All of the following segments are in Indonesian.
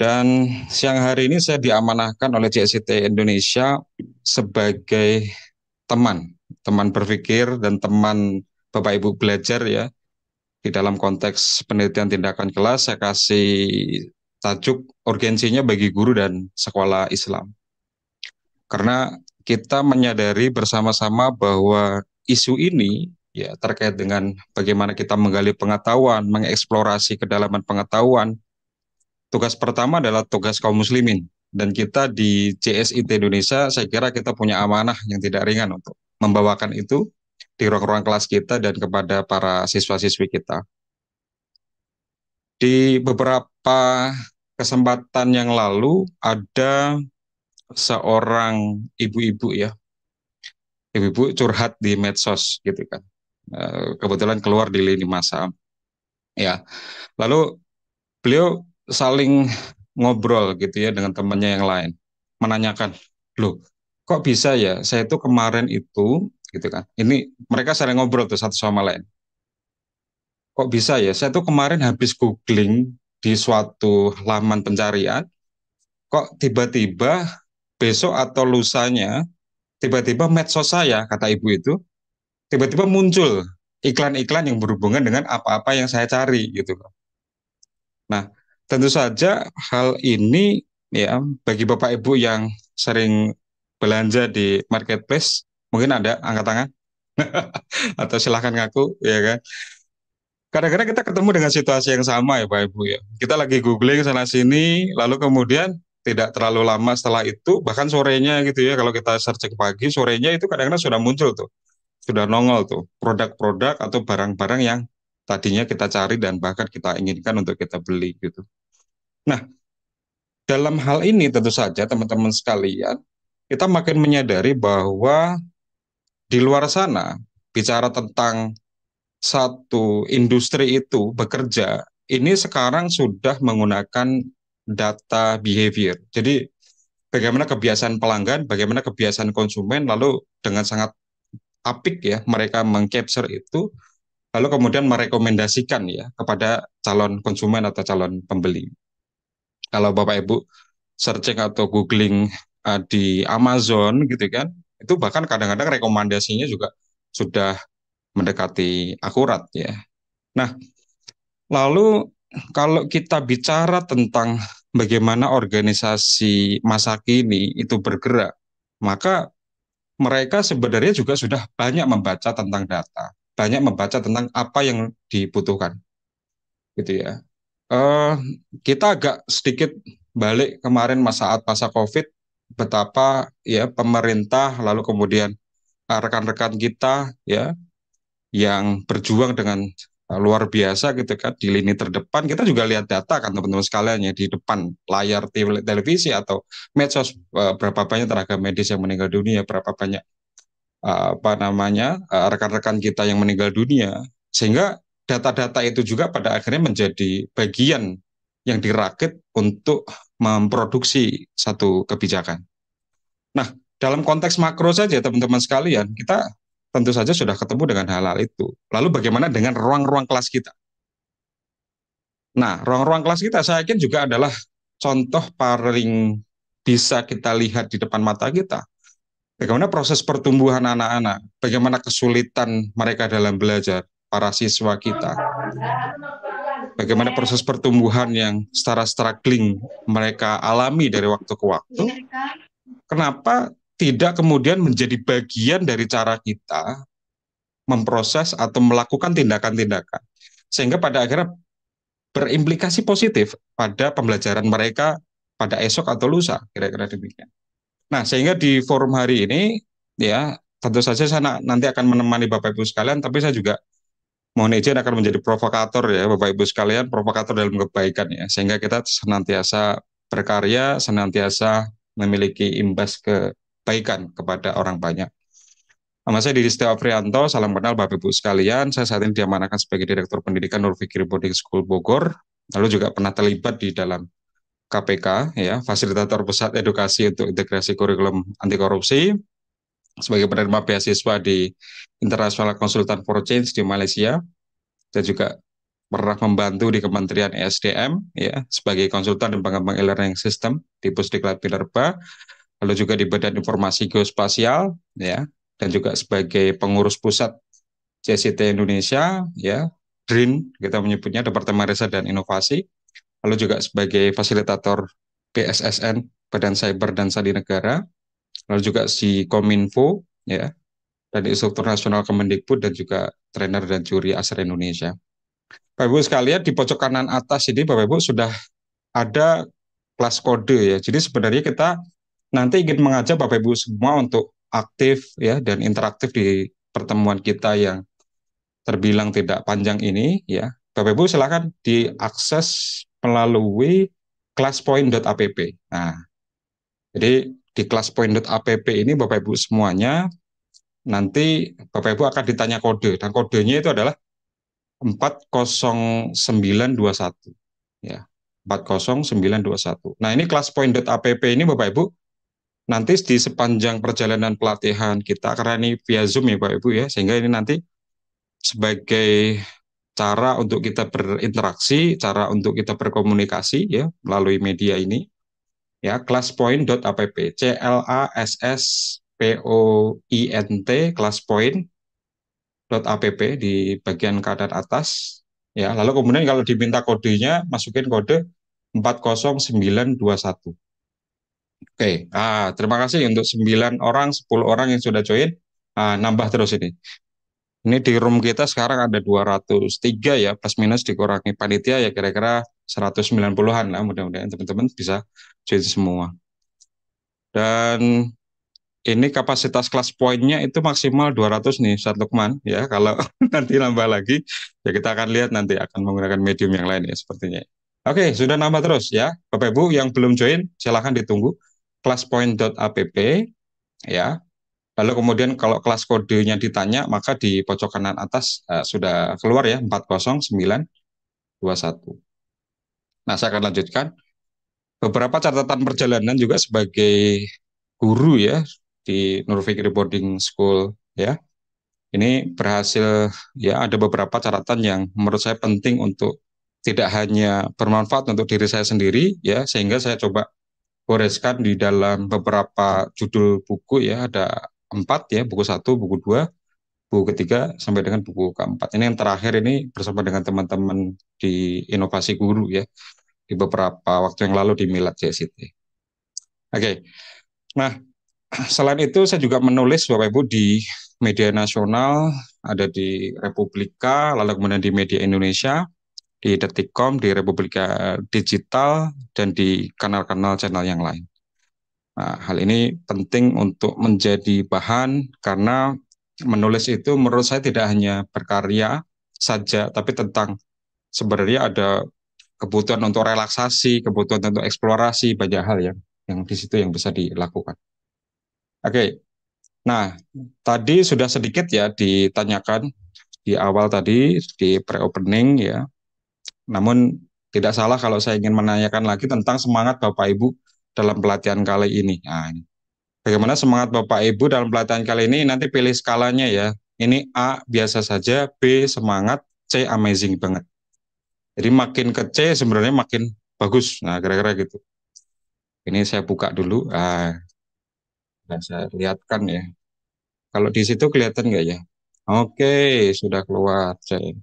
Dan siang hari ini saya diamanahkan oleh CSIT Indonesia sebagai teman, teman berpikir dan teman Bapak Ibu belajar ya. Di dalam konteks penelitian tindakan kelas, saya kasih tajuk urgensinya bagi guru dan sekolah Islam. Karena kita menyadari bersama-sama bahwa isu ini ya terkait dengan bagaimana kita menggali pengetahuan, mengeksplorasi kedalaman pengetahuan. Tugas pertama adalah tugas kaum muslimin. Dan kita di CSIT Indonesia, saya kira kita punya amanah yang tidak ringan untuk membawakan itu di ruang-ruang kelas kita dan kepada para siswa-siswi kita. Di beberapa kesempatan yang lalu, ada seorang ibu-ibu ya, ibu-ibu curhat di medsos gitu kan. Kebetulan keluar di lini masa. Ya, lalu beliau saling ngobrol gitu ya dengan temannya yang lain, menanyakan, loh, kok bisa ya? Saya tuh kemarin itu, gitu kan? Ini mereka saling ngobrol tuh satu sama lain. Kok bisa ya? Saya tuh kemarin habis googling di suatu laman pencarian, kok tiba-tiba besok atau lusanya, tiba-tiba medsos saya, kata ibu itu, tiba-tiba muncul iklan-iklan yang berhubungan dengan apa-apa yang saya cari gitu. Nah, tentu saja hal ini ya bagi Bapak Ibu yang sering belanja di marketplace, mungkin ada angkat tangan atau silahkan ngaku ya kan. Kadang-kadang kita ketemu dengan situasi yang sama ya Pak Ibu ya. Kita lagi googling sana sini, lalu kemudian tidak terlalu lama setelah itu, bahkan sorenya gitu ya, kalau kita searching pagi, sorenya itu kadang-kadang sudah muncul tuh, sudah nongol tuh, produk-produk atau barang-barang yang tadinya kita cari dan bahkan kita inginkan untuk kita beli gitu. Nah, dalam hal ini tentu saja teman-teman sekalian, kita makin menyadari bahwa di luar sana, bicara tentang satu industri itu bekerja, ini sekarang sudah menggunakan data behavior. Jadi bagaimana kebiasaan pelanggan, bagaimana kebiasaan konsumen, lalu dengan sangat apik ya mereka mengcapture itu, lalu kemudian merekomendasikan ya kepada calon konsumen atau calon pembeli. Kalau Bapak Ibu searching atau googling di Amazon gitu kan, itu bahkan kadang-kadang rekomendasinya juga sudah mendekati akurat ya. Nah, lalu kalau kita bicara tentang bagaimana organisasi masa kini itu bergerak, maka mereka sebenarnya juga sudah banyak membaca tentang data, banyak membaca tentang apa yang dibutuhkan, gitu ya. Eh, kita agak sedikit balik kemarin masa COVID, betapa ya pemerintah lalu kemudian rekan-rekan kita ya yang berjuang dengan luar biasa gitu kan di lini terdepan. Kita juga lihat data kan teman-teman sekalian ya di depan layar televisi atau medsos, berapa banyak tenaga medis yang meninggal dunia, berapa banyak apa namanya rekan-rekan kita yang meninggal dunia, sehingga data-data itu juga pada akhirnya menjadi bagian yang dirakit untuk memproduksi satu kebijakan. Nah, dalam konteks makro saja teman-teman sekalian, kita tentu saja sudah ketemu dengan hal-hal itu. Lalu bagaimana dengan ruang-ruang kelas kita? Nah, ruang-ruang kelas kita saya yakin juga adalah contoh paling bisa kita lihat di depan mata kita. Bagaimana proses pertumbuhan anak-anak, bagaimana kesulitan mereka dalam belajar, para siswa kita, bagaimana proses pertumbuhan yang secara struggling mereka alami dari waktu ke waktu, kenapa tidak kemudian menjadi bagian dari cara kita memproses atau melakukan tindakan-tindakan, sehingga pada akhirnya berimplikasi positif pada pembelajaran mereka pada esok atau lusa, kira-kira demikian. Nah, sehingga di forum hari ini, ya, tentu saja saya nanti akan menemani Bapak Ibu sekalian, tapi saya juga mohon izin akan menjadi provokator ya, Bapak Ibu sekalian, provokator dalam kebaikan ya, sehingga kita senantiasa berkarya, senantiasa memiliki imbas kebaikan kepada orang banyak. Nama saya Didi Setiawa Prianto, salam kenal Bapak Ibu sekalian. Saya saat ini diamanahkan sebagai Direktur Pendidikan Nur Fikri Boarding School Bogor, lalu juga pernah terlibat di dalam KPK, ya, Fasilitator Pusat Edukasi untuk Integrasi Kurikulum Anti Korupsi, sebagai penerima beasiswa di International Consultant for Change di Malaysia, dan juga pernah membantu di Kementerian ESDM ya sebagai konsultan dan pengembang e-learning system di Pusdiklat Minerba, lalu juga di Badan Informasi Geospasial ya, dan juga sebagai pengurus pusat JCT Indonesia ya, DRIN kita menyebutnya, Departemen Riset dan Inovasi, lalu juga sebagai fasilitator BSSN, Badan Cyber dan Sandi Negara, lalu juga si Kominfo ya, dan instruktur nasional Kemendikbud, dan juga trainer dan juri ASER Indonesia. Bapak Ibu sekalian, di pojok kanan atas ini Bapak Ibu sudah ada kelas kode ya. Jadi sebenarnya kita nanti ingin mengajak Bapak Ibu semua untuk aktif ya dan interaktif di pertemuan kita yang terbilang tidak panjang ini ya. Bapak Ibu silakan diakses melalui classpoint.app. Nah, jadi di classpoint.app ini Bapak Ibu semuanya nanti Bapak Ibu akan ditanya kode, dan kodenya itu adalah 40921 ya. 40921. Nah, ini classpoint.app ini Bapak Ibu nanti di sepanjang perjalanan pelatihan kita, karena ini via Zoom ya Bapak Ibu ya, sehingga ini nanti sebagai cara untuk kita berinteraksi, cara untuk kita berkomunikasi ya melalui media ini ya, classpoint.app, CLASSPOINT, classpoint.app di bagian kanan atas ya. Lalu kemudian kalau diminta kodenya, masukin kode 40921. Oke, terima kasih untuk 9 orang, 10 orang yang sudah join. Nambah terus ini. Ini di room kita sekarang ada 203 ya, plus minus dikurangi panitia ya kira-kira 190-an lah, mudah-mudahan teman-teman bisa join semua. Dan ini kapasitas kelas poinnya itu maksimal 200 nih, Ustadz Lukman ya. Kalau nanti nambah lagi, ya kita akan lihat nanti akan menggunakan medium yang lain ya sepertinya. Oke, sudah nambah terus ya. Bapak Ibu yang belum join, silahkan ditunggu. Classpoint.app ya. Lalu kemudian kalau kelas kodenya ditanya, maka di pojok kanan atas sudah keluar ya, 40921. Nah, saya akan lanjutkan. Beberapa catatan perjalanan juga sebagai guru ya di Nur Fikri Boarding School ya. Ini berhasil ya, ada beberapa catatan yang menurut saya penting untuk tidak hanya bermanfaat untuk diri saya sendiri ya, sehingga saya coba goreskan di dalam beberapa judul buku ya, ada 4 ya, buku 1, buku 2, buku ketiga sampai dengan buku keempat. Ini yang terakhir ini bersama dengan teman-teman di Inovasi Guru ya, di beberapa waktu yang lalu di Milad JCT. Oke, nah selain itu saya juga menulis Bapak Ibu di media nasional, ada di Republika, lalu kemudian di media Indonesia, di Detikcom, di Republika Digital, dan di kanal-kanal channel yang lain. Nah, hal ini penting untuk menjadi bahan karena menulis itu menurut saya tidak hanya berkarya saja, tapi tentang sebenarnya ada kebutuhan untuk relaksasi, kebutuhan untuk eksplorasi, banyak hal yang di situ yang bisa dilakukan. Oke, nah tadi sudah sedikit ya ditanyakan di awal tadi di pre-opening ya. Namun tidak salah kalau saya ingin menanyakan lagi tentang semangat Bapak Ibu dalam pelatihan kali ini. Nah, ini. Bagaimana semangat Bapak Ibu dalam pelatihan kali ini? Nanti pilih skalanya ya. Ini A biasa saja, B semangat, C amazing banget. Jadi makin ke C sebenarnya makin bagus. Nah, kira-kira gitu. Ini saya buka dulu. Saya lihatkan ya. Kalau di situ kelihatan nggak ya? Oke, sudah keluar C.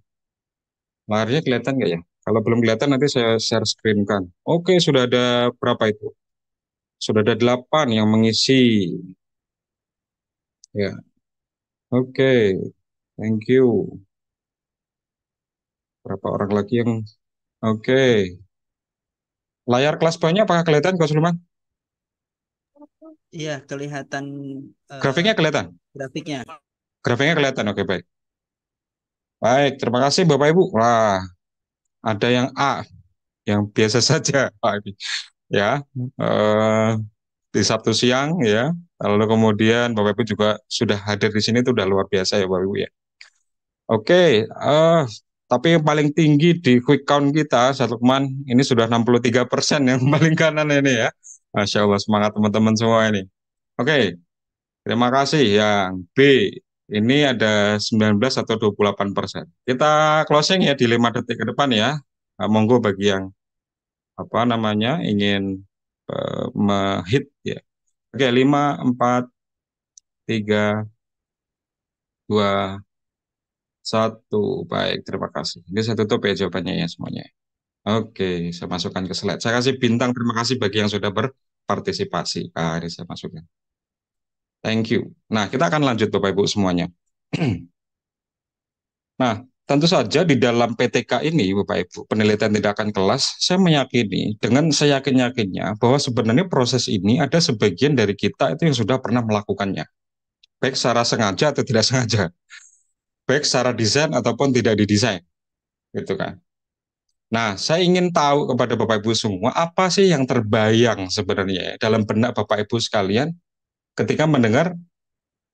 Layarnya kelihatan nggak ya? Kalau belum kelihatan nanti saya share screen kan. Oke, sudah ada berapa itu? Sudah ada 8 yang mengisi. Ya, oke. Thank you. Berapa orang lagi yang oke. Layar kelas poinnya apakah kelihatan, Coach Luman? Iya, kelihatan Grafiknya kelihatan? grafiknya. Grafiknya kelihatan, oke baik. Baik, terima kasih Bapak Ibu. Wah, ada yang A, yang biasa saja. Ya, eh, di Sabtu siang ya. Lalu kemudian Bapak Ibu juga sudah hadir di sini, itu udah luar biasa ya Bapak Ibu ya. Oke, tapi yang paling tinggi di quick count kita, Satu Lukman, ini sudah 63% yang paling kanan ini ya. Masya Allah, semangat teman-teman semua ini. Oke, terima kasih. Yang B, Ini ada 19 atau 28%. Kita closing ya di 5 detik ke depan ya. Monggo bagi yang apa namanya ingin hit ya. Oke, 5, 4, 3, 2, 1. Baik, terima kasih. Ini saya tutup ya jawabannya ya semuanya. Oke, saya masukkan ke slide. Saya kasih bintang terima kasih bagi yang sudah berpartisipasi. Ini saya masukkan. Thank you. Nah, kita akan lanjut Bapak Ibu semuanya. Nah, tentu saja di dalam PTK ini, Bapak Ibu, penelitian tindakan kelas, saya meyakini dengan seyakin-yakinnya bahwa sebenarnya proses ini ada sebagian dari kita itu yang sudah pernah melakukannya. Baik secara sengaja atau tidak sengaja. Baik secara desain ataupun tidak didesain. Gitu kan. Nah, saya ingin tahu kepada Bapak Ibu semua, apa sih yang terbayang sebenarnya ya, dalam benak Bapak Ibu sekalian ketika mendengar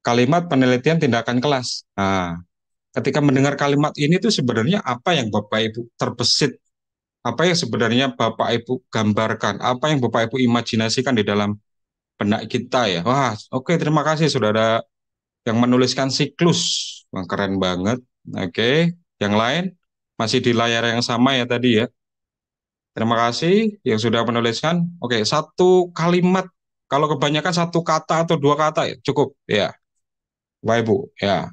kalimat penelitian tindakan kelas. Nah, ketika mendengar kalimat ini tuh sebenarnya apa yang Bapak Ibu terbesit, apa yang sebenarnya Bapak Ibu gambarkan, apa yang Bapak Ibu imajinasikan di dalam benak kita ya. Wah, oke, terima kasih sudah ada yang menuliskan siklus. Wah, keren banget. Oke, yang lain masih di layar yang sama ya tadi ya. Terima kasih yang sudah menuliskan. Oke, satu kalimat. Kalau kebanyakan satu kata atau dua kata ya cukup ya, Bapak Ibu ya.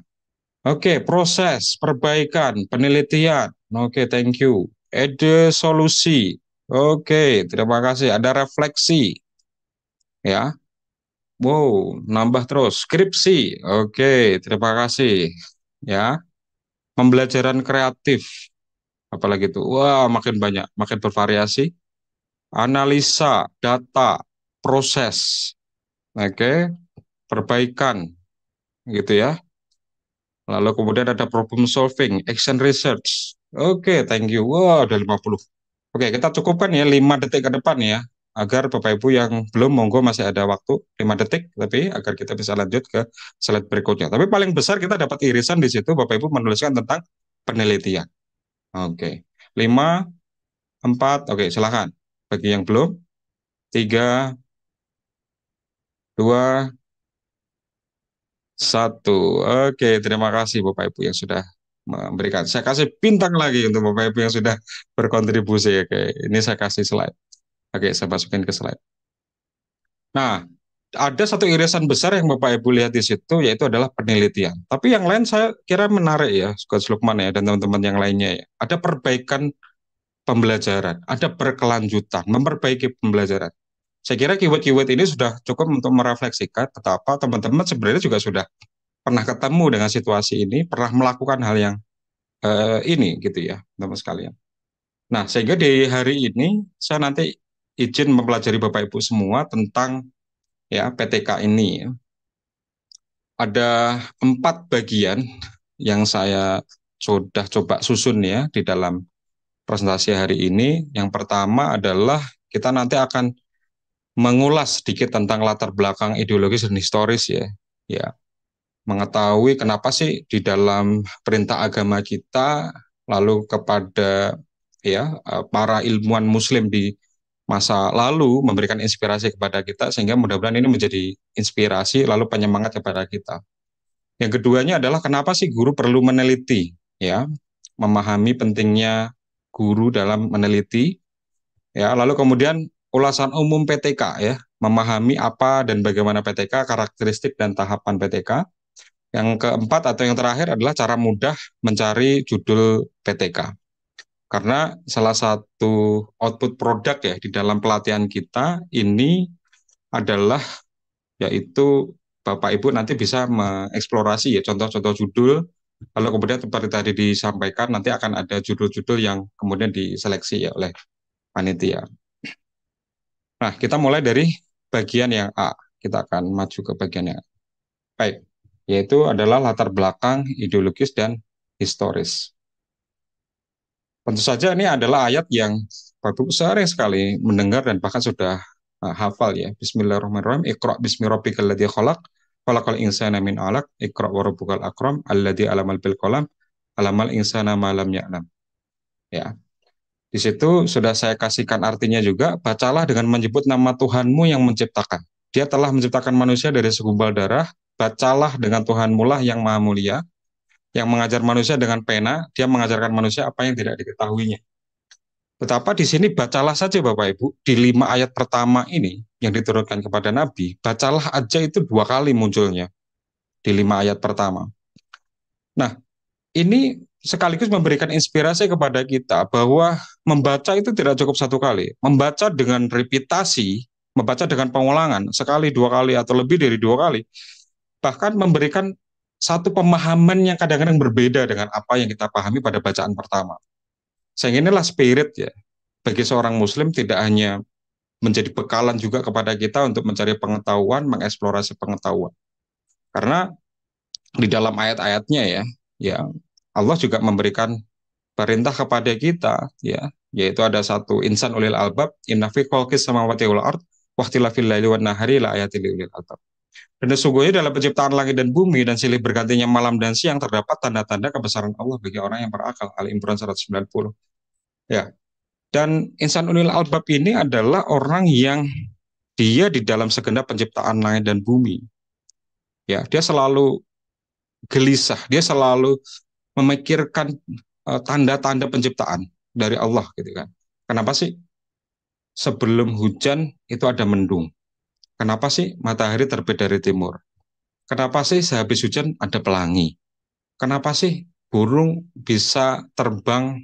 Oke, proses, perbaikan, penelitian. Oke, thank you. Ide solusi. Oke, terima kasih. Ada refleksi, ya. Wow, nambah terus. Skripsi. Oke, terima kasih. Ya, pembelajaran kreatif. Apalagi itu? Wah, makin banyak, makin bervariasi. Analisa, data, proses. Oke, perbaikan, gitu ya. Lalu kemudian ada problem solving, action research. Oke, thank you. Wah, udah 50. Oke, kita cukupkan ya 5 detik ke depan ya. Agar Bapak Ibu yang belum, monggo masih ada waktu 5 detik, tapi agar kita bisa lanjut ke slide berikutnya. Tapi paling besar kita dapat irisan di situ, Bapak Ibu menuliskan tentang penelitian. Oke, 5, 4, oke silakan. Bagi yang belum, 3, 2, 1. Oke, terima kasih Bapak Ibu yang sudah memberikan. Saya kasih bintang lagi untuk Bapak Ibu yang sudah berkontribusi. Oke, ini saya kasih slide. Oke, saya masukin ke slide. Nah, ada satu irisan besar yang Bapak Ibu lihat di situ, yaitu adalah penelitian. Tapi yang lain saya kira menarik ya, Coach Lukman ya, dan teman-teman yang lainnya ya. Ada perbaikan pembelajaran, ada berkelanjutan, memperbaiki pembelajaran. Saya kira keyword-keyword ini sudah cukup untuk merefleksikan betapa teman-teman sebenarnya juga sudah pernah ketemu dengan situasi ini, pernah melakukan hal yang ini gitu ya, teman sekalian. Nah, sehingga di hari ini saya nanti izin mempelajari Bapak Ibu semua tentang ya PTK ini. Ada 4 bagian yang saya sudah coba susun ya di dalam presentasi hari ini. Yang pertama adalah kita nanti akan mengulas sedikit tentang latar belakang ideologis dan historis ya. Ya, mengetahui kenapa sih di dalam perintah agama kita lalu kepada ya para ilmuwan muslim di masa lalu memberikan inspirasi kepada kita sehingga mudah-mudahan ini menjadi inspirasi lalu penyemangat kepada kita. Yang keduanya adalah kenapa sih guru perlu meneliti ya, memahami pentingnya guru dalam meneliti ya, lalu kemudian ulasan umum PTK ya, memahami apa dan bagaimana PTK, karakteristik dan tahapan PTK. Yang keempat atau yang terakhir adalah cara mudah mencari judul PTK. Karena salah satu output produk ya di dalam pelatihan kita ini adalah yaitu Bapak Ibu nanti bisa mengeksplorasi ya contoh-contoh judul, lalu kemudian seperti tadi disampaikan nanti akan ada judul-judul yang kemudian diseleksi ya oleh panitia. Nah, kita mulai dari bagian yang A. Kita akan maju ke bagian yang A. Baik, yaitu adalah latar belakang ideologis dan historis. Tentu saja ini adalah ayat yang Bapak Ibu sering sekali mendengar dan bahkan sudah hafal ya. Bismillahirrahmanirrahim. Iqra bismi rabbikal ladzi khalaq, khalaqal insana min 'alaq, iqra wa rabbukal akram, alladzi 'allamal bil qalam, 'allamal insana ma lam ya'lam. Ya. Di situ sudah saya kasihkan artinya juga, bacalah dengan menyebut nama Tuhanmu yang menciptakan. Dia telah menciptakan manusia dari segumpal darah bacalah dengan Tuhanmu lah yang maha mulia, yang mengajar manusia dengan pena, dia mengajarkan manusia apa yang tidak diketahuinya. Betapa di sini bacalah saja Bapak Ibu, di 5 ayat pertama ini yang diturunkan kepada Nabi, bacalah aja itu 2 kali munculnya di 5 ayat pertama. Nah, ini sekaligus memberikan inspirasi kepada kita bahwa membaca itu tidak cukup 1 kali. Membaca dengan repetisi, membaca dengan pengulangan, sekali, 2 kali, atau lebih dari 2 kali, bahkan memberikan satu pemahaman yang kadang-kadang berbeda dengan apa yang kita pahami pada bacaan pertama. Sehingga inilah spirit ya, bagi seorang muslim tidak hanya menjadi bekalan juga kepada kita untuk mencari pengetahuan, mengeksplorasi pengetahuan. Karena di dalam ayat-ayatnya ya Allah juga memberikan perintah kepada kita ya, yaitu ada satu insan ulil albab, inna fi khalqis samawati wal ard wahtilafil laili wan nahari la ayatil ulil albab. Dan sesungguhnya dalam penciptaan langit dan bumi dan silih bergantinya malam dan siang terdapat tanda-tanda kebesaran Allah bagi orang yang berakal. Al-Imran 190. Ya. Dan insan ulil albab ini adalah orang yang dia di dalam segenap penciptaan langit dan bumi. Ya, dia selalu gelisah, dia selalu memikirkan tanda-tanda penciptaan dari Allah gitu kan. Kenapa sih sebelum hujan itu ada mendung? Kenapa sih matahari terbit dari timur? Kenapa sih sehabis hujan ada pelangi? Kenapa sih burung bisa terbang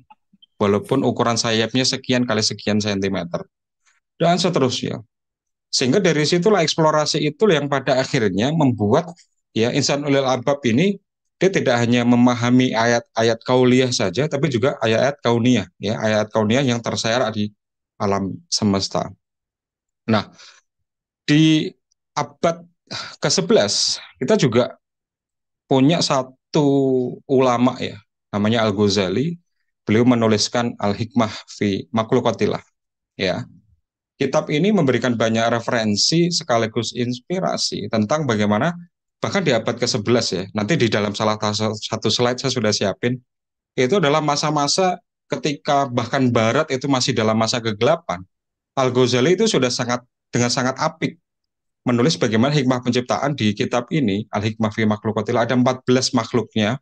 walaupun ukuran sayapnya sekian kali sekian sentimeter? Dan seterusnya. Sehingga dari situlah eksplorasi itu yang pada akhirnya membuat ya insan ulil albab ini dia tidak hanya memahami ayat-ayat kauliyah saja, tapi juga ayat-ayat kauniyah, ya ayat kauniyah yang tersiar di alam semesta. Nah, di abad ke-11 kita juga punya satu ulama ya, namanya Al-Ghazali. Beliau menuliskan Al-Hikmah fi Makhluqatillah. Ya, kitab ini memberikan banyak referensi sekaligus inspirasi tentang bagaimana bahkan di abad ke-11 ya. Nanti di dalam salah satu slide saya sudah siapin. Itu adalah masa-masa ketika bahkan Barat itu masih dalam masa kegelapan. Al-Ghazali itu sudah dengan sangat apik menulis bagaimana hikmah penciptaan di kitab ini, Al-Hikmah fi Makhluqatillah, ada 14 makhluknya,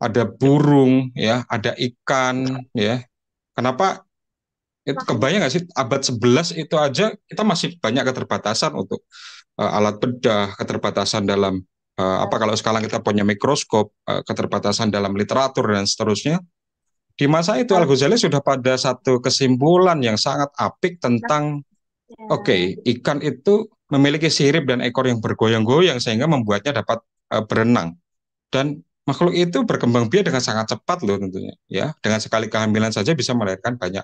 ada burung ya, ada ikan ya. Kenapa itu kebayang nggak sih abad 11 itu aja kita masih banyak keterbatasan untuk alat bedah, keterbatasan dalam apa kalau sekarang kita punya mikroskop, keterbatasan dalam literatur dan seterusnya. Di masa itu Al-Ghazali sudah pada satu kesimpulan yang sangat apik tentang oke, ikan itu memiliki sirip dan ekor yang bergoyang-goyang sehingga membuatnya dapat berenang. Dan makhluk itu berkembang biak dengan sangat cepat loh tentunya ya. Dengan sekali kehamilan saja bisa melahirkan banyak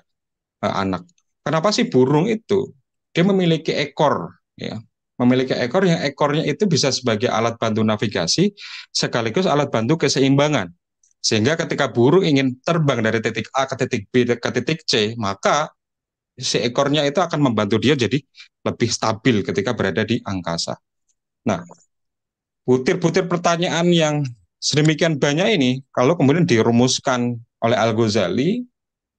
anak. Kenapa sih burung itu? Dia memiliki ekor, ya, memiliki ekor yang ekornya itu bisa sebagai alat bantu navigasi, sekaligus alat bantu keseimbangan. Sehingga ketika burung ingin terbang dari titik A ke titik B ke titik C, maka si ekornya itu akan membantu dia jadi lebih stabil ketika berada di angkasa. Nah, butir-butir pertanyaan yang sedemikian banyak ini, kalau kemudian dirumuskan oleh Al-Ghazali,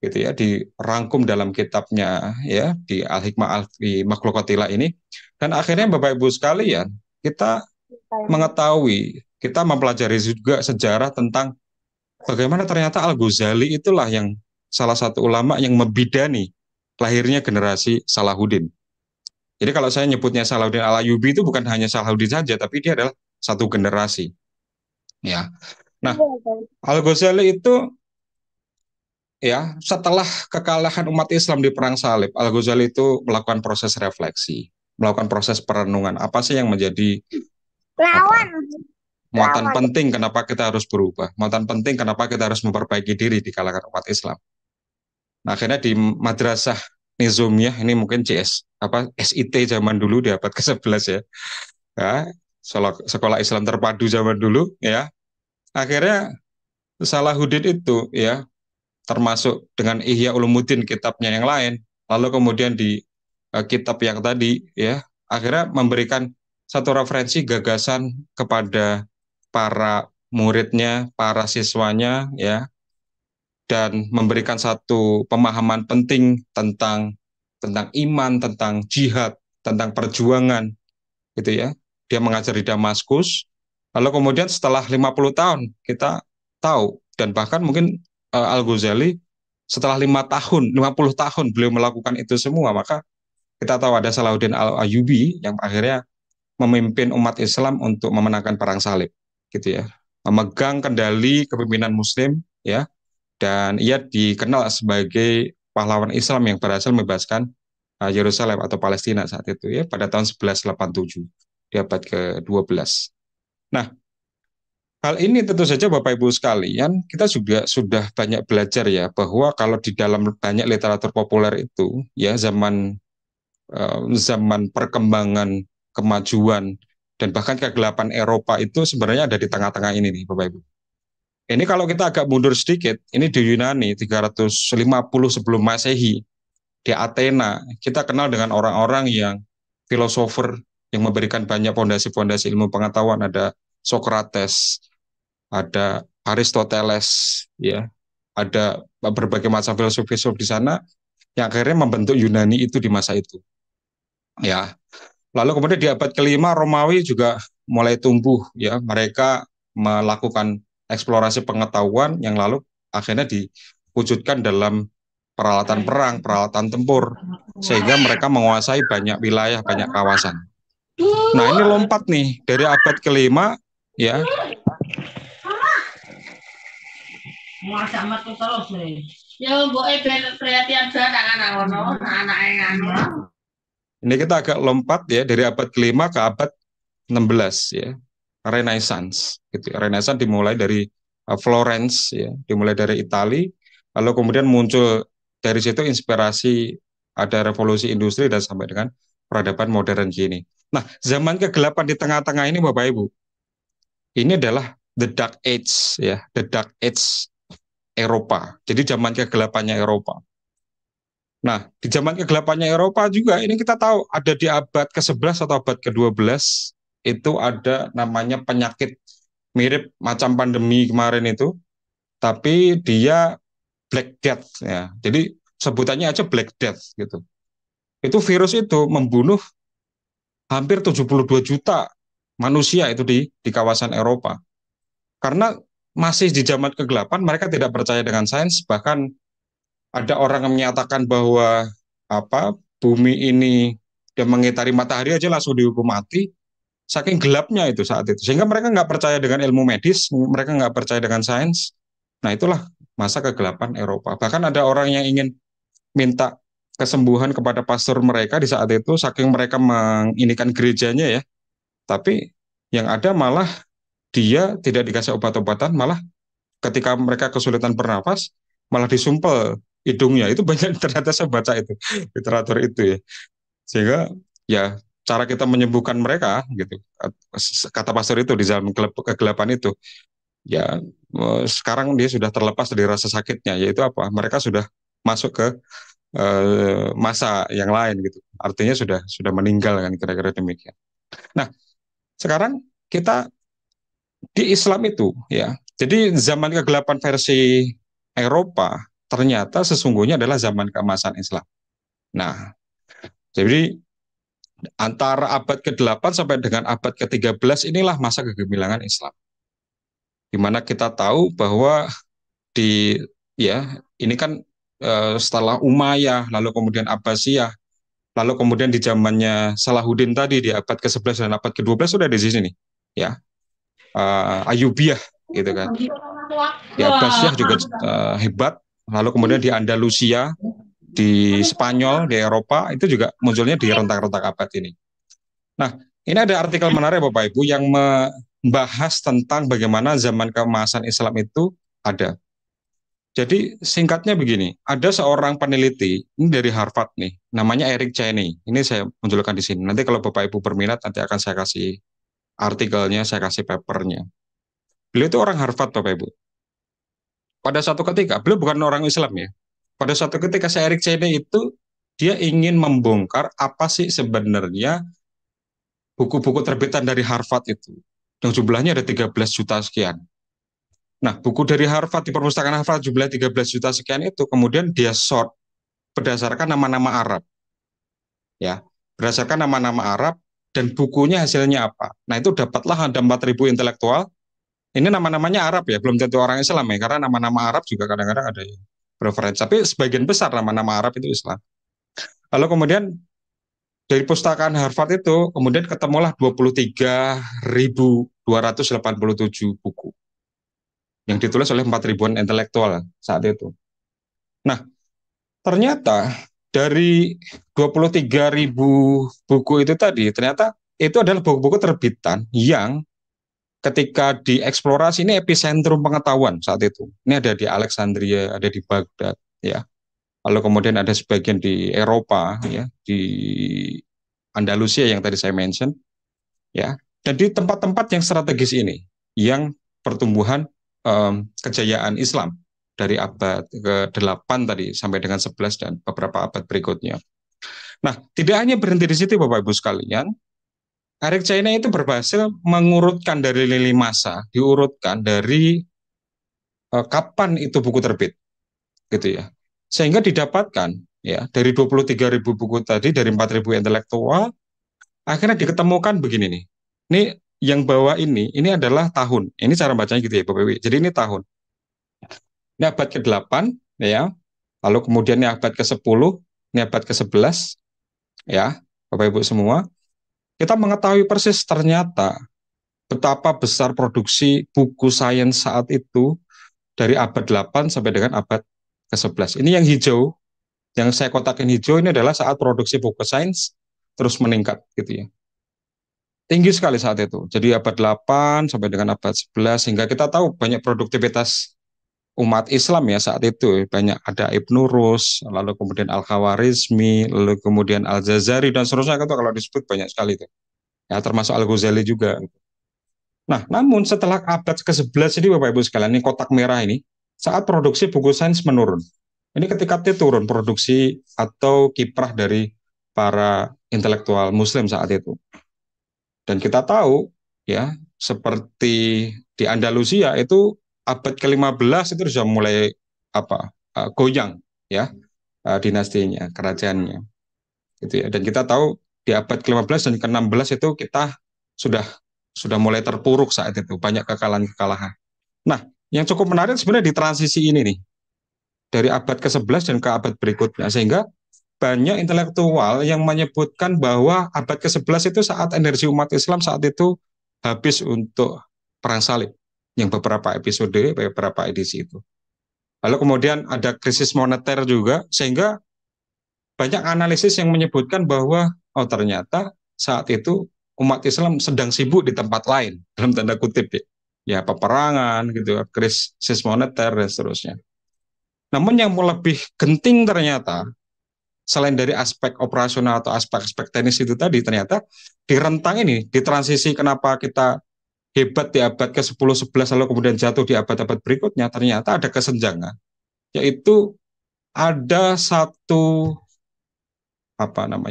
gitu ya, dirangkum dalam kitabnya ya di Al-Hikmah di Makhluqatillah ini, dan akhirnya Bapak Ibu sekalian kita mengetahui, kita mempelajari juga sejarah tentang bagaimana ternyata Al-Ghazali itulah yang salah satu ulama yang membidani lahirnya generasi Salahuddin. Jadi kalau saya nyebutnya Salahuddin Al-Ayyubi itu bukan hanya Salahuddin saja, tapi dia adalah satu generasi ya. Nah, Al-Ghazali itu ya setelah kekalahan umat Islam di Perang Salib, Al-Ghazali itu melakukan proses refleksi, melakukan proses perenungan. Apa sih yang menjadi apa, muatan penting kenapa kita harus berubah, muatan penting kenapa kita harus memperbaiki diri di kalangan umat Islam. Nah, akhirnya di Madrasah Nizamiyah ini mungkin SIT zaman dulu di abad ke-11 ya. Ya, sekolah Islam terpadu zaman dulu ya. Akhirnya Salahuddin itu ya termasuk dengan Ihya Ulumuddin kitabnya yang lain, lalu kemudian di kitab yang tadi ya akhirnya memberikan satu referensi gagasan kepada para muridnya, para siswanya ya, dan memberikan satu pemahaman penting tentang iman, tentang jihad, tentang perjuangan gitu ya. dia mengajar di Damaskus. Lalu kemudian setelah 50 tahun kita tahu, dan bahkan mungkin Al-Ghazali setelah 5 tahun, 50 tahun beliau melakukan itu semua, maka kita tahu ada Salahuddin Al-Ayyubi yang akhirnya memimpin umat Islam untuk memenangkan perang salib, gitu ya. Memegang kendali kepemimpinan Muslim, ya, dan ia dikenal sebagai pahlawan Islam yang berhasil membebaskan Yerusalem atau Palestina saat itu ya pada tahun 1187 di abad ke-12. Nah, hal ini tentu saja Bapak Ibu sekalian, kita juga sudah banyak belajar ya bahwa kalau di dalam banyak literatur populer itu ya zaman perkembangan, kemajuan dan bahkan kegelapan Eropa itu sebenarnya ada di tengah-tengah ini nih Bapak Ibu. Ini kalau kita agak mundur sedikit, ini di Yunani 350 sebelum Masehi, di Athena, kita kenal dengan orang-orang yang filosofer yang memberikan banyak fondasi-fondasi ilmu pengetahuan, ada Socrates, ada Aristoteles, ya, ada berbagai macam filsuf-filsuf di sana yang akhirnya membentuk Yunani itu di masa itu. Ya, lalu kemudian di abad kelima Romawi juga mulai tumbuh, ya, mereka melakukan eksplorasi pengetahuan yang lalu akhirnya diwujudkan dalam peralatan perang, peralatan tempur, sehingga mereka menguasai banyak wilayah, banyak kawasan. Nah, ini lompat nih dari abad kelima, ya. Masak metu terus nih. Ya mbok perhatian anak-anak anak-anak. Ini kita agak lompat ya dari abad kelima ke abad 16 ya. Renaissance gitu. Renaissance dimulai dari Florence ya, dimulai dari Italia, lalu kemudian muncul dari situ inspirasi, ada revolusi industri dan sampai dengan peradaban modern gini. Nah, zaman kegelapan di tengah-tengah ini Bapak Ibu, ini adalah the dark age ya, the dark age Eropa. Jadi zaman kegelapannya Eropa. Nah, di zaman kegelapannya Eropa juga ini kita tahu ada di abad ke-11 atau abad ke-12 itu ada namanya penyakit mirip macam pandemi kemarin itu, tapi dia Black Death ya. Jadi sebutannya aja Black Death gitu. Itu virus itu membunuh hampir 72 juta manusia itu di kawasan Eropa. Karena masih di zaman kegelapan, mereka tidak percaya dengan sains, bahkan ada orang yang menyatakan bahwa bumi ini dan mengitari matahari aja langsung dihukum mati, saking gelapnya itu saat itu, sehingga mereka nggak percaya dengan ilmu medis, mereka nggak percaya dengan sains. Nah, itulah masa kegelapan Eropa. Bahkan ada orang yang ingin minta kesembuhan kepada pastor mereka di saat itu, saking mereka menginikan gerejanya ya, tapi yang ada malah dia tidak dikasih obat-obatan, malah ketika mereka kesulitan bernafas malah disumpel hidungnya. Itu banyak ternyata saya baca itu literatur itu ya, sehingga ya cara kita menyembuhkan mereka gitu, kata pastor itu di zaman kegelapan itu ya, sekarang dia sudah terlepas dari rasa sakitnya, yaitu apa, mereka sudah masuk ke masa yang lain gitu, artinya sudah meninggal kan, kira-kira demikian. Nah, sekarang kita di Islam itu ya, jadi zaman kegelapan versi Eropa ternyata sesungguhnya adalah zaman keemasan Islam. Nah, jadi antara abad ke-8 sampai dengan abad ke-13 inilah masa kegemilangan Islam. Di mana kita tahu bahwa di ya ini kan setelah Umayyah, lalu kemudian Abbasiyah, lalu kemudian di zamannya Salahuddin tadi di abad ke-11 dan abad ke-12 sudah di sini ya. Ayyubiyah gitu kan. Di Abbasiyah juga hebat, lalu kemudian di Andalusia, di Spanyol, di Eropa itu juga munculnya di rentang-rentang abad ini. Nah, ini ada artikel menarik Bapak Ibu yang membahas tentang bagaimana zaman keemasan Islam itu ada. Jadi singkatnya begini, ada seorang peneliti ini dari Harvard nih, namanya Eric Cheney. Ini saya munculkan di sini. Nanti kalau Bapak Ibu berminat, nanti akan saya kasih artikelnya, saya kasih papernya. Beliau itu orang Harvard, Bapak Ibu. Pada suatu ketika, beliau bukan orang Islam ya. Pada suatu ketika saya Eric Cheney itu, dia ingin membongkar apa sih sebenarnya buku-buku terbitan dari Harvard itu. Yang jumlahnya ada 13 juta sekian. Nah, buku dari Harvard, di perpustakaan Harvard jumlah 13 juta sekian itu, kemudian dia sort berdasarkan nama-nama Arab. Ya, berdasarkan nama-nama Arab, dan bukunya hasilnya apa. Nah itu dapatlah ada 4.000 intelektual. Ini nama-namanya Arab ya, belum tentu orang Islam ya, karena nama-nama Arab juga kadang-kadang ada yang preferensi. Tapi sebagian besar nama-nama Arab itu Islam. Lalu kemudian dari pustakaan Harvard itu kemudian ketemulah 23.287 buku yang ditulis oleh 4.000-an intelektual saat itu. Nah, ternyata dari 23.000 buku itu tadi, ternyata itu adalah buku-buku terbitan yang ketika dieksplorasi ini epicentrum pengetahuan saat itu. Ini ada di Alexandria, ada di Baghdad, ya. Lalu kemudian ada sebagian di Eropa, ya, di Andalusia yang tadi saya mention, ya. Dan di tempat-tempat yang strategis ini, yang pertumbuhan kejayaan Islam dari abad ke-8 tadi sampai dengan 11 dan beberapa abad berikutnya. Nah, tidak hanya berhenti di situ Bapak Ibu sekalian, Eric China itu berhasil mengurutkan dari lini masa, diurutkan dari kapan itu buku terbit, gitu ya. Sehingga didapatkan ya dari 23.000 buku tadi dari 4.000 intelektual, akhirnya diketemukan begini nih. Ini yang bawah ini adalah tahun. Ini cara bacanya gitu ya Bapak Ibu. Jadi ini tahun. Ini abad ke-8 ya. Lalu kemudian ini abad ke-10, ini abad ke-11 ya, Bapak Ibu semua. Kita mengetahui persis ternyata betapa besar produksi buku sains saat itu dari abad 8 sampai dengan abad ke-11. Ini yang hijau, yang saya kotakin hijau ini adalah saat produksi buku sains terus meningkat gitu ya. Tinggi sekali saat itu. Jadi abad 8 sampai dengan abad 11 sehingga kita tahu banyak produktivitas umat Islam ya saat itu. Banyak ada Ibnu Rus, lalu kemudian Al-Khawarizmi, lalu kemudian Al-Jazari dan seterusnya itu kalau disebut banyak sekali itu. Ya termasuk Al-Ghazali juga. Nah, namun setelah abad ke-11 ini Bapak Ibu sekalian, ini kotak merah ini, saat produksi buku sains menurun. Ini ketika dia turun produksi atau kiprah dari para intelektual muslim saat itu. Dan kita tahu ya, seperti di Andalusia itu abad ke-15 itu sudah mulai goyang ya, dinastinya, kerajaannya. Gitu ya. Dan kita tahu di abad ke-15 dan ke-16 itu kita sudah mulai terpuruk saat itu, banyak kekalahan-kekalahan. Nah, yang cukup menarik sebenarnya di transisi ini nih, dari abad ke-11 dan ke abad berikutnya, sehingga banyak intelektual yang menyebutkan bahwa abad ke-11 itu saat energi umat Islam saat itu habis untuk perang salib, yang beberapa episode, beberapa edisi itu. Lalu kemudian ada krisis moneter juga, sehingga banyak analisis yang menyebutkan bahwa oh ternyata saat itu umat Islam sedang sibuk di tempat lain dalam tanda kutip ya, ya peperangan gitu, krisis moneter dan seterusnya. Namun yang lebih genting ternyata selain dari aspek operasional atau aspek-aspek teknis itu tadi ternyata di rentang ini di transisi kenapa kita hebat di abad ke-10 11 lalu kemudian jatuh di abad-abad berikutnya ternyata ada kesenjangan yaitu ada satu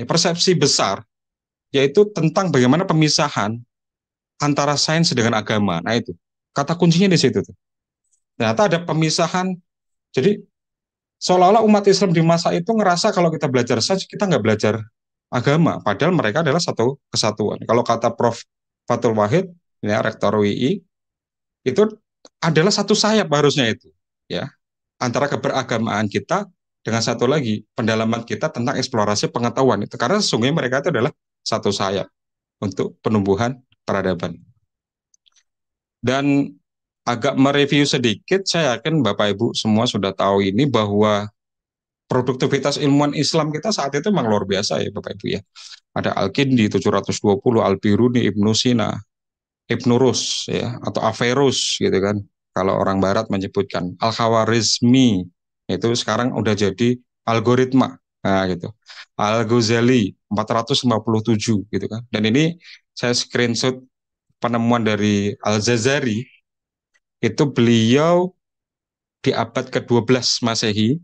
persepsi besar yaitu tentang bagaimana pemisahan antara sains dengan agama. Nah itu kata kuncinya di situ tuh. Ternyata ada pemisahan. Jadi seolah-olah umat Islam di masa itu ngerasa kalau kita belajar sains kita nggak belajar agama. Padahal mereka adalah satu kesatuan. Kalau kata Prof. Fathul Wahid, ya Rektor UI, itu adalah satu sayap harusnya itu, ya antara keberagamaan kita dengan satu lagi pendalaman kita tentang eksplorasi pengetahuan itu karena sesungguhnya mereka itu adalah satu sayap untuk penumbuhan peradaban. Dan agak mereview sedikit, saya yakin Bapak Ibu semua sudah tahu ini bahwa produktivitas ilmuwan Islam kita saat itu memang luar biasa ya Bapak Ibu ya. Ada Al-Kindi 720, Al-Biruni, Ibnu Sina, Ibnu Rus ya atau Averroes gitu kan. Kalau orang barat menyebutkan Al-Khawarizmi itu sekarang udah jadi algoritma. Nah gitu. Al-Ghazali 457 gitu kan. Dan ini saya screenshot penemuan dari Al-Jazari itu beliau di abad ke-12 Masehi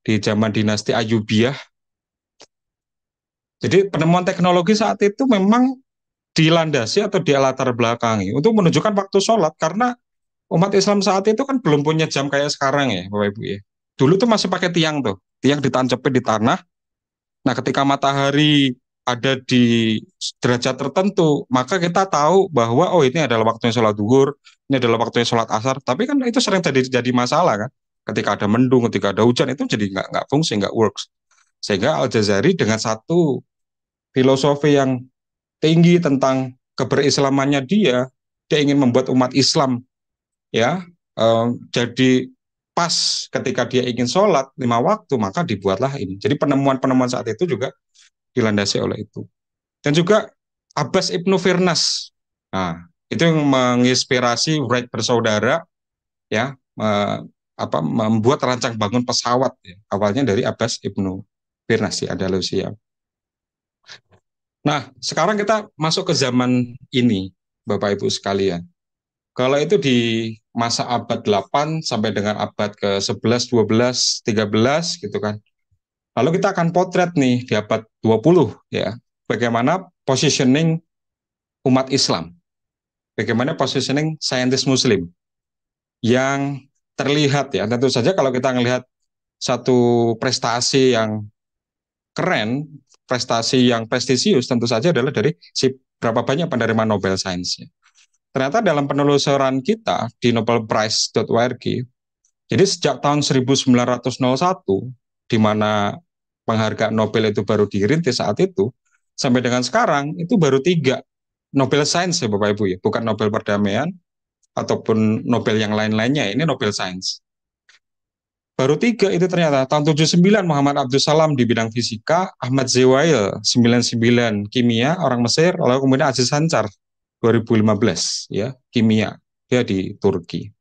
di zaman dinasti Ayyubiyah. Jadi penemuan teknologi saat itu memang dilandasi atau dilatar belakangi untuk menunjukkan waktu sholat karena umat Islam saat itu kan belum punya jam kayak sekarang ya Bapak Ibu ya. Dulu tuh masih pakai tiang tuh, tiang ditancepin di tanah. Nah ketika matahari ada di derajat tertentu, maka kita tahu bahwa oh ini adalah waktunya sholat duhur, ini adalah waktunya sholat asar. Tapi kan itu sering jadi masalah kan. Ketika ada mendung, ketika ada hujan itu jadi nggak fungsi, nggak works. Sehingga Al-Jazari dengan satu filosofi yang tinggi tentang keberislamannya dia ingin membuat umat Islam ya jadi pas ketika dia ingin sholat 5 waktu maka dibuatlah ini. Jadi penemuan-penemuan saat itu juga dilandasi oleh itu. Dan juga Abbas Ibnu Firnas. Nah, itu yang menginspirasi Wright bersaudara ya membuat rancang bangun pesawat ya. Awalnya dari Abbas Ibnu Firnas di Andalusia. Nah, sekarang kita masuk ke zaman ini, Bapak Ibu sekalian. Kalau itu di masa abad 8 sampai dengan abad ke-11, 12, 13 gitu kan. Lalu kita akan potret nih di abad 20 ya. Bagaimana positioning umat Islam. Bagaimana positioning saintis muslim yang terlihat ya. Tentu saja kalau kita melihat satu prestasi yang keren, prestasi yang prestisius tentu saja adalah dari si berapa banyak penerima Nobel Science. Ternyata dalam penelusuran kita di nobelprize.org, jadi sejak tahun 1901, di mana penghargaan Nobel itu baru dirintis saat itu, sampai dengan sekarang itu baru 3 Nobel Science ya Bapak Ibu ya, bukan Nobel Perdamaian ataupun Nobel yang lain-lainnya, ini Nobel Science. Baru 3 itu ternyata, tahun 79 Muhammad Abdul Salam di bidang fisika, Ahmad Zewail 99 kimia, orang Mesir, lalu kemudian Aziz Hancar 2015 ya, kimia, dia di Turki.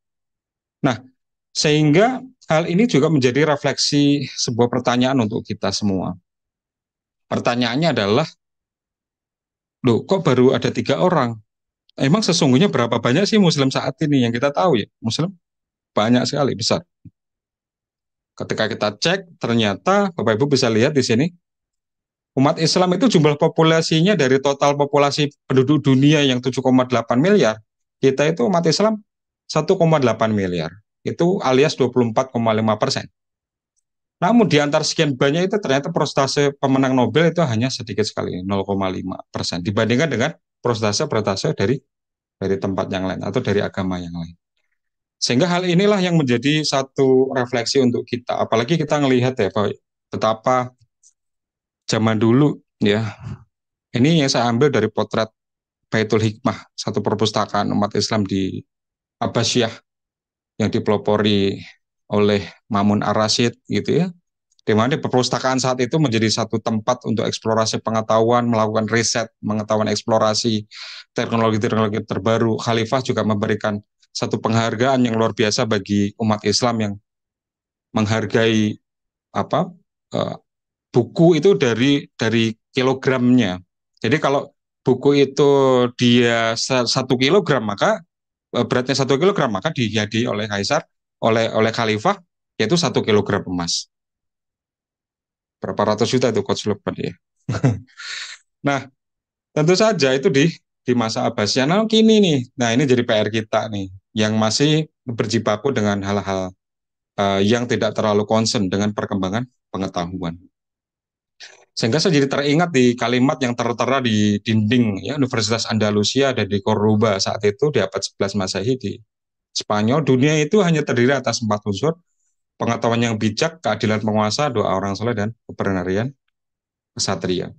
Nah, sehingga hal ini juga menjadi refleksi sebuah pertanyaan untuk kita semua. Pertanyaannya adalah, loh kok baru ada 3 orang? Emang sesungguhnya berapa banyak sih Muslim saat ini yang kita tahu ya? Muslim banyak sekali, besar. Ketika kita cek, ternyata Bapak Ibu bisa lihat di sini, umat Islam itu jumlah populasinya dari total populasi penduduk dunia yang 7,8 miliar, kita itu umat Islam 1,8 miliar. Itu alias 24,5%. Namun di antara sekian banyak itu ternyata persentase pemenang Nobel itu hanya sedikit sekali, 0,5% dibandingkan dengan persentase-persentase dari tempat yang lain atau dari agama yang lain. Sehingga hal inilah yang menjadi satu refleksi untuk kita. Apalagi kita melihat ya betapa zaman dulu ya. Ini yang saya ambil dari potret Baitul Hikmah, satu perpustakaan umat Islam di Abbasiyah yang dipelopori oleh Mamun Ar-Rasyid gitu ya. Di mana perpustakaan saat itu menjadi satu tempat untuk eksplorasi pengetahuan, melakukan riset, pengetahuan eksplorasi teknologi-teknologi terbaru. Khalifah juga memberikan satu penghargaan yang luar biasa bagi umat Islam yang menghargai apa buku itu dari kilogramnya. Jadi kalau buku itu dia 1 kilogram maka beratnya 1 kilogram maka dihadiahi oleh Kaisar oleh Khalifah yaitu 1 kilogram emas. Berapa ratus juta itu Coach Lukman ya. Nah, tentu saja itu di masa Abbasiyah. Nah, kini nih. Nah, ini jadi PR kita nih yang masih berjibaku dengan hal-hal yang tidak terlalu concern dengan perkembangan pengetahuan. Sehingga saya jadi teringat di kalimat yang tertera di dinding ya, Universitas Andalusia dan di Cordoba saat itu di abad 11 Masehi di Spanyol. Dunia itu hanya terdiri atas 4 unsur: pengetahuan yang bijak, keadilan penguasa, doa orang soleh, dan kebenaran kesatria.